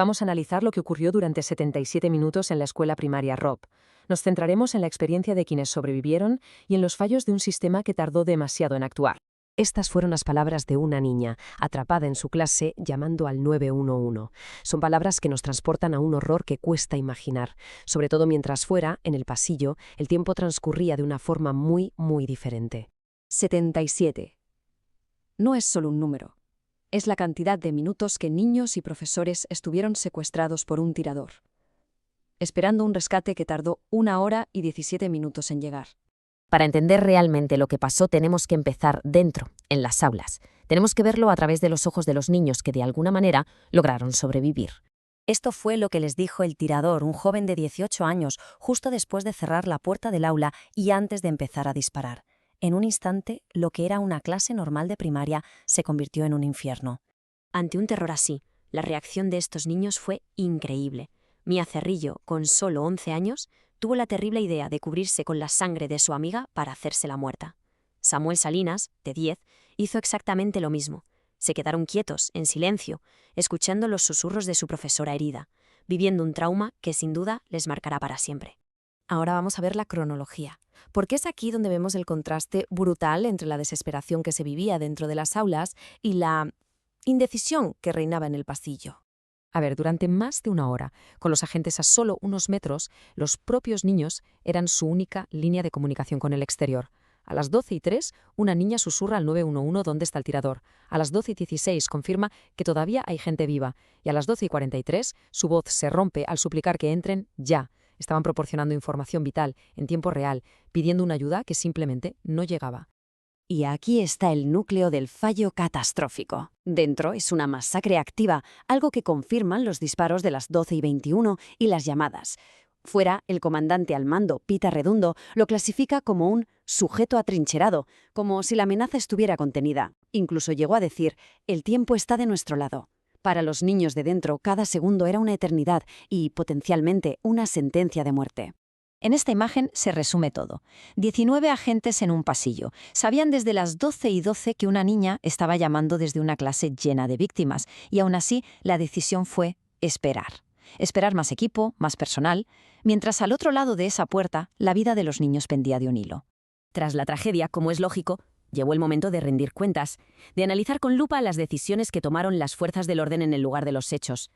Vamos a analizar lo que ocurrió durante 77 minutos en la escuela primaria Robb. Nos centraremos en la experiencia de quienes sobrevivieron y en los fallos de un sistema que tardó demasiado en actuar. Estas fueron las palabras de una niña, atrapada en su clase llamando al 911. Son palabras que nos transportan a un horror que cuesta imaginar, sobre todo mientras fuera, en el pasillo, el tiempo transcurría de una forma muy, muy diferente. 77. No es solo un número. Es la cantidad de minutos que niños y profesores estuvieron secuestrados por un tirador, esperando un rescate que tardó 1 hora y 17 minutos en llegar. Para entender realmente lo que pasó tenemos que empezar dentro, en las aulas. Tenemos que verlo a través de los ojos de los niños que de alguna manera lograron sobrevivir. Esto fue lo que les dijo el tirador, un joven de 18 años, justo después de cerrar la puerta del aula y antes de empezar a disparar. En un instante, lo que era una clase normal de primaria se convirtió en un infierno. Ante un terror así, la reacción de estos niños fue increíble. Mia Cerrillo, con solo 11 años, tuvo la terrible idea de cubrirse con la sangre de su amiga para hacérsela muerta. Samuel Salinas, de 10, hizo exactamente lo mismo. Se quedaron quietos, en silencio, escuchando los susurros de su profesora herida, viviendo un trauma que sin duda les marcará para siempre. Ahora vamos a ver la cronología, porque es aquí donde vemos el contraste brutal entre la desesperación que se vivía dentro de las aulas y la indecisión que reinaba en el pasillo. Durante más de 1 hora, con los agentes a solo unos metros, los propios niños eran su única línea de comunicación con el exterior. A las 12:03, una niña susurra al 911 dónde está el tirador. A las 12:16 confirma que todavía hay gente viva. Y a las 12:43, su voz se rompe al suplicar que entren ya. Estaban proporcionando información vital, en tiempo real, pidiendo una ayuda que simplemente no llegaba. Y aquí está el núcleo del fallo catastrófico. Dentro es una masacre activa, algo que confirman los disparos de las 12:21 y las llamadas. Fuera, el comandante al mando, Peter Redondo, lo clasifica como un sujeto atrincherado, como si la amenaza estuviera contenida. Incluso llegó a decir, el tiempo está de nuestro lado. Para los niños de dentro, cada segundo era una eternidad y, potencialmente, una sentencia de muerte. En esta imagen se resume todo. 19 agentes en un pasillo. Sabían desde las 12:12 que una niña estaba llamando desde una clase llena de víctimas, y aún así la decisión fue esperar. Esperar más equipo, más personal, mientras al otro lado de esa puerta la vida de los niños pendía de un hilo. Tras la tragedia, como es lógico, llegó el momento de rendir cuentas, de analizar con lupa las decisiones que tomaron las fuerzas del orden en el lugar de los hechos.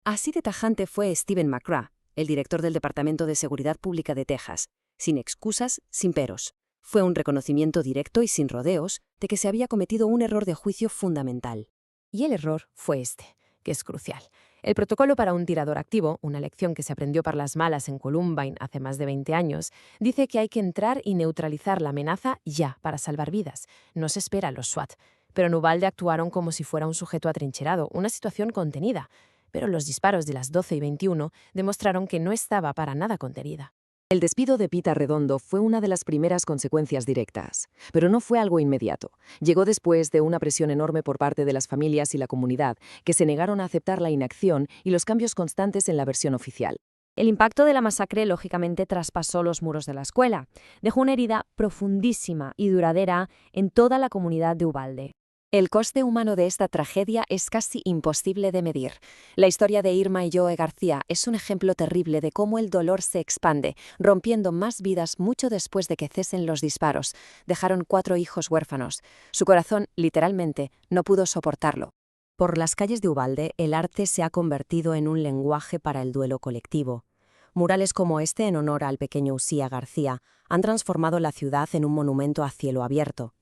Así de tajante fue Stephen McGrath, el director del Departamento de Seguridad Pública de Texas, sin excusas, sin peros. Fue un reconocimiento directo y sin rodeos de que se había cometido un error de juicio fundamental. Y el error fue este, que es crucial. El protocolo para un tirador activo, una lección que se aprendió por las malas en Columbine hace más de 20 años, dice que hay que entrar y neutralizar la amenaza ya para salvar vidas. No se espera a los SWAT. Pero en Uvalde actuaron como si fuera un sujeto atrincherado, una situación contenida. Pero los disparos de las 12:21 demostraron que no estaba para nada contenida. El despido de Peter Redondo fue una de las primeras consecuencias directas, pero no fue algo inmediato. Llegó después de una presión enorme por parte de las familias y la comunidad, que se negaron a aceptar la inacción y los cambios constantes en la versión oficial. El impacto de la masacre lógicamente traspasó los muros de la escuela. Dejó una herida profundísima y duradera en toda la comunidad de Uvalde. El coste humano de esta tragedia es casi imposible de medir. La historia de Irma y Joe García es un ejemplo terrible de cómo el dolor se expande, rompiendo más vidas mucho después de que cesen los disparos. Dejaron 4 hijos huérfanos. Su corazón, literalmente, no pudo soportarlo. Por las calles de Uvalde, el arte se ha convertido en un lenguaje para el duelo colectivo. Murales como este en honor al pequeño Usía García han transformado la ciudad en un monumento a cielo abierto.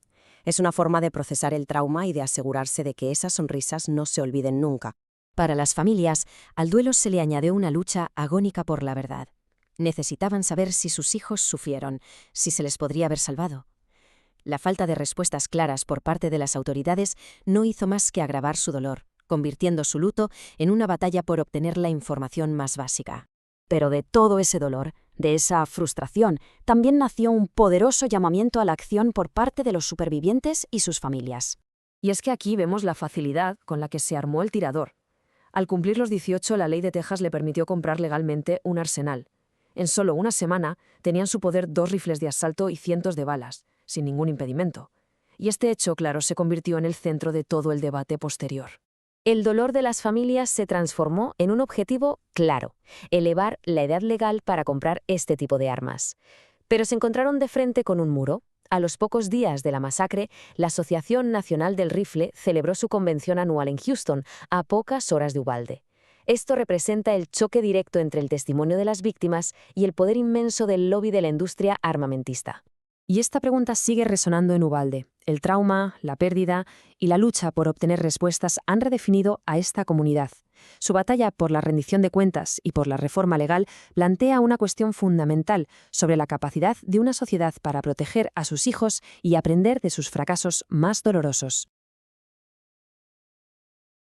Es una forma de procesar el trauma y de asegurarse de que esas sonrisas no se olviden nunca. Para las familias, al duelo se le añadió una lucha agónica por la verdad. Necesitaban saber si sus hijos sufrieron, si se les podría haber salvado. La falta de respuestas claras por parte de las autoridades no hizo más que agravar su dolor, convirtiendo su luto en una batalla por obtener la información más básica. Pero de todo ese dolor, de esa frustración, también nació un poderoso llamamiento a la acción por parte de los supervivientes y sus familias. Y es que aquí vemos la facilidad con la que se armó el tirador. Al cumplir los 18, la ley de Texas le permitió comprar legalmente un arsenal. En solo una semana tenía en su poder 2 rifles de asalto y cientos de balas, sin ningún impedimento. Y este hecho, claro, se convirtió en el centro de todo el debate posterior. El dolor de las familias se transformó en un objetivo claro: elevar la edad legal para comprar este tipo de armas. Pero se encontraron de frente con un muro. A los pocos días de la masacre, la Asociación Nacional del Rifle celebró su convención anual en Houston, a pocas horas de Uvalde. Esto representa el choque directo entre el testimonio de las víctimas y el poder inmenso del lobby de la industria armamentista. Y esta pregunta sigue resonando en Uvalde. El trauma, la pérdida y la lucha por obtener respuestas han redefinido a esta comunidad. Su batalla por la rendición de cuentas y por la reforma legal plantea una cuestión fundamental sobre la capacidad de una sociedad para proteger a sus hijos y aprender de sus fracasos más dolorosos.